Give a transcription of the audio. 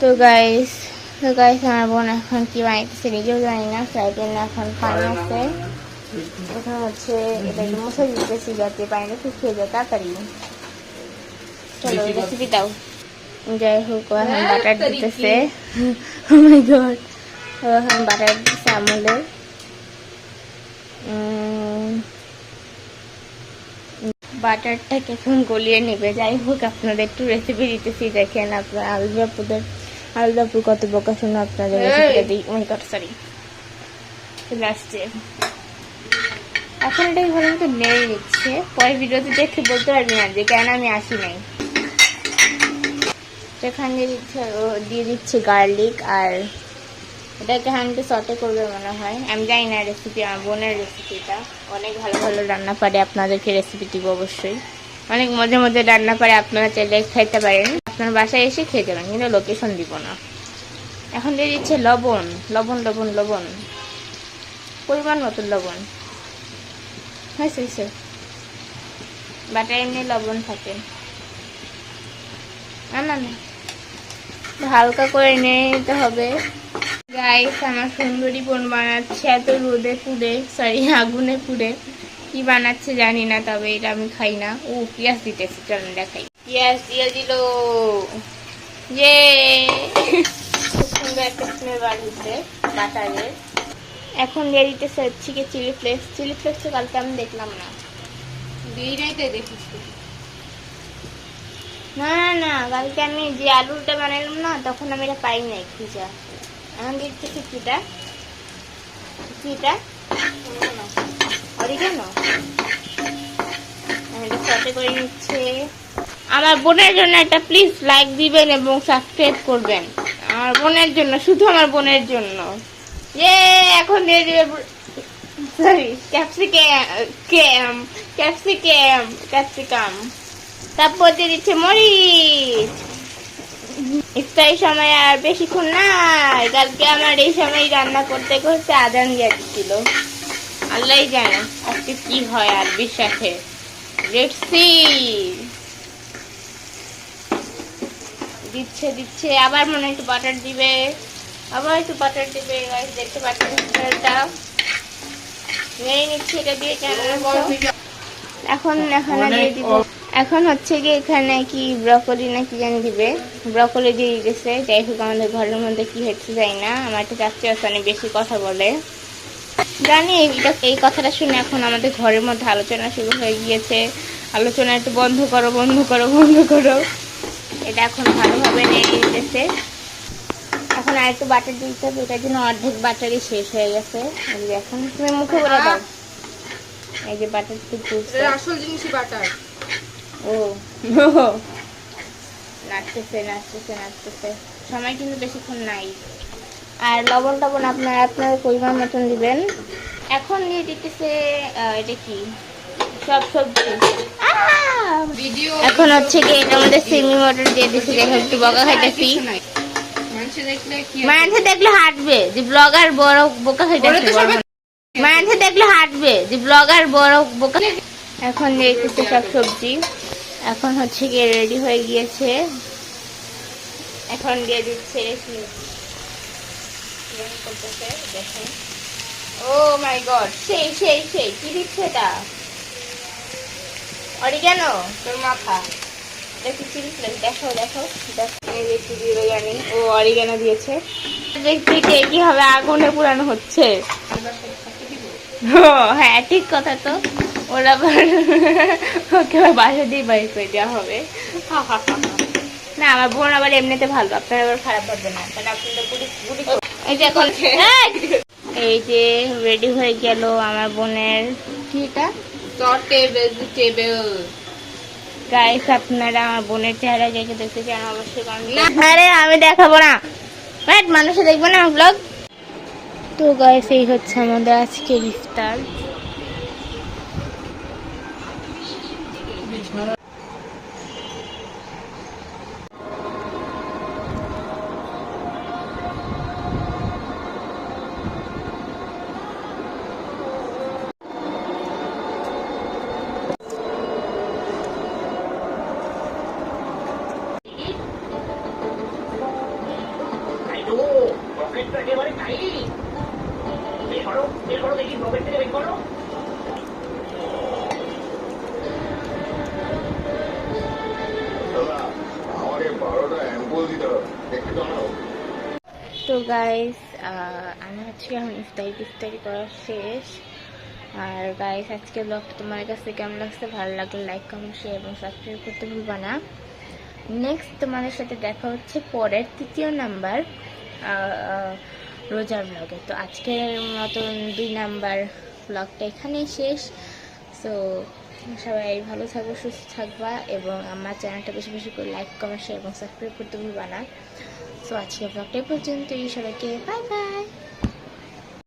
তো গাইস আমার বোন এখন কি বানাইতেছে নিজেও জানি না। ফ্রাই প্যানে এখন পানি আছে, এখন হচ্ছে এটাকে মুছে দিতেছি যাতে পানিটা শুকিয়ে যায় তাড়াতাড়ি। চলো রেসিপি দাও। যাই হোক এখন বাটার দিতেছে। ও মাই গড, এখন বাটার দিতেছে আমুলের। বাটারটাকে এখন গলিয়ে নেবে। যাই হোক আপনাদের একটু রেসিপি দিতেছি, দেখেন আপনার আলুদাপুর কত বকা শুনে আপনাদের রেসিপিটা দিই। সরি চলে আসছে। এখন এটাই ভালো মতো নেড়ে নিচ্ছে, পরে ভিডিওতে দেখে বলতে পারবি না যে কেন আমি আসি নাই। এখানে দিয়ে দিচ্ছে গার্লিক, আর এটাকে হান্ডি সটে করবে মনে হয়, আমি জানি না রেসিপি। আমার বোনের রেসিপিটা অনেক ভালো ভালো রান্না পারে, আপনাদেরকে রেসিপি দিব অবশ্যই। অনেক মজা মজা রান্না পারে, আপনারা চাইলে খাইতে পারেন, আপনার বাসায় এসে খেয়ে যাবেন, কিন্তু লোকেশন দিব না। এখন দিয়ে দিচ্ছে লবণ, লবণ লবণ লবণ পরিমাণ মতো লবণ। হয়েছে বাটার এমনি লবণ থাকে না, না না হালকা করে নিয়ে নিতে হবে। গাইস আমার সুন্দরী বোন বানাচ্ছে এত রোদে পুড়ে, সরি আগুনে পুড়ে কি বানাচ্ছে জানি না, তবে এটা আমি খাই না। ও পেঁয়াজ দিতেছি, চলেন দেখাই। পেঁয়াজ দিয়ে দিল, ইয়ে খুব সুন্দর একটা স্মেল বার হচ্ছে বাটারের। এখন দিয়ে দিতেছে হচ্ছে কি চিলি ফ্লেক্স। চিলি ফ্লেক্স তো কালকে আমি দেখলাম না, দিই নাই তাই দেখেছি। না না না কালকে আমি যে আলুটা বানালাম না, তখন আমি এটা পাই নাই খুঁজা। এখন দিতেছি কিটা কিটা অরিগানো, এটা সটে করে নিচ্ছে। আমার বোনের জন্য একটা প্লিজ লাইক দিবেন এবং সাবস্ক্রাইব করবেন, আমার বোনের জন্য, শুধু আমার বোনের জন্য। এখন দিয়ে দিবে সরি ক্যাপসিকাম, তারপর দিয়ে দিচ্ছে মরিচ। ইফতারের সময় আর বেশিক্ষণ নাই, কালকে আমার এই সময় রান্না করতে করতে আজান দিয়ে দিচ্ছিল। আল্লাহ জানে আজকে কি হয় আর বিশ্বাসে। দিচ্ছে আবার মনে একটু বাটার দিবে, আবার একটু বাটার দিবে। দেখতে পাচ্ছেন নিয়ে নিচ্ছি এটা দিয়ে। এখন এখানে দিয়ে দিব, এখন হচ্ছে কি এখানে কি ব্রকলি না কি জানি দিবে, ব্রকলি দিয়ে দিতেছে। যাই হোক আমাদের ঘরের মধ্যে কি হচ্ছে যাই না, আমার একটা চাচ্চু আছে অনেক বেশি কথা বলে জানি। এই কথাটা শুনে এখন আমাদের ঘরের মধ্যে আলোচনা শুরু হয়ে গিয়েছে। আলোচনা একটু বন্ধ করো বন্ধ করো বন্ধ করো। এটা এখন ভালোভাবে নিয়ে নিতেছে। এখন আর একটু বাটার দিতে হবে, এটার জন্য অর্ধেক বাটারই শেষ হয়ে গেছে। এখন তুমি মুখে বলে দাও, এই যে বাটার আসল জিনিসই বাটার। ও নাচতেছে নাচতেছে নাচতেছে, সময় কিন্তু বেশিক্ষণ নাই। আর লবণ টবণ আপনার পরিমাণ মতন দিবেন। এখন দিয়ে দিতেছে এটা কি সব সবজি। এখন হচ্ছে কি এটার মধ্যে সিমি মটর দিয়ে দিচ্ছে। দেখো একটু বকা খাইতেছি, মানুষ দেখলে হাঁটবে যে ব্লগার বড় বোকা খাইতেছে, মানুষ দেখলে হাঁটবে যে ব্লগার বড় বোকা। এখন দিয়ে দিচ্ছে সব সবজি। এখন হচ্ছে গিয়ে রেডি হয়ে গিয়েছে। এখন দিয়ে দিচ্ছে দেখেন, ও মাই গড, সেই সেই সেই কি দিচ্ছে এটা? অরিগানো, তোর মাথা দেখি চিলি ফ্লেক্স। দেখো দেখো দেখো বিরিয়ানি, ও অরিগানো দিয়েছে। দেখতে কি হবে, আগুনে পুরানো হচ্ছে। হ্যাঁ ঠিক কথা তো, ওরা ওকে বাসা দিয়ে বাইর করে দেওয়া হবে। না আমার বোন আবার এমনিতে ভালো, আপনার আবার খারাপ ভাববে না, তাহলে আপনি তো এই যে এখন এই যে রেডি হয়ে গেল আমার বোনের কিটা সটে ভেজিটেবল। গাইস আপনারা আমার বোনের চেহারা দেখে দেখতে চান অবশ্যই কমেন্ট। আরে আমি দেখাবো না, মানুষে দেখবো না ব্লগ। তো গাইস এই হচ্ছে আমাদের আজকের ইফতার। তো গাইস আমি হচ্ছে এখন ইফতারি করা শেষ। আর গাইস আজকে ব্লগটা তোমার কাছে কেমন লাগছে, ভালো লাগলে লাইক কমেন্ট শেয়ার এবং সাবস্ক্রাইব করতে ভুলবা না। নেক্সট তোমাদের সাথে দেখা হচ্ছে পরের 3য় নাম্বার রোজার ব্লগে। তো আজকের মতন 2 নাম্বার ব্লগটা এখানেই শেষ। সো সবাই ভালো থাকবো, সুস্থ থাকবা এবং আমার চ্যানেলটা বেশি বেশি করে লাইক কমেন্ট শেয়ার এবং সাবস্ক্রাইব করতে ভুলবা না। সো আজকের ব্লগটা পর্যন্তই, সবাইকে বাই বাই।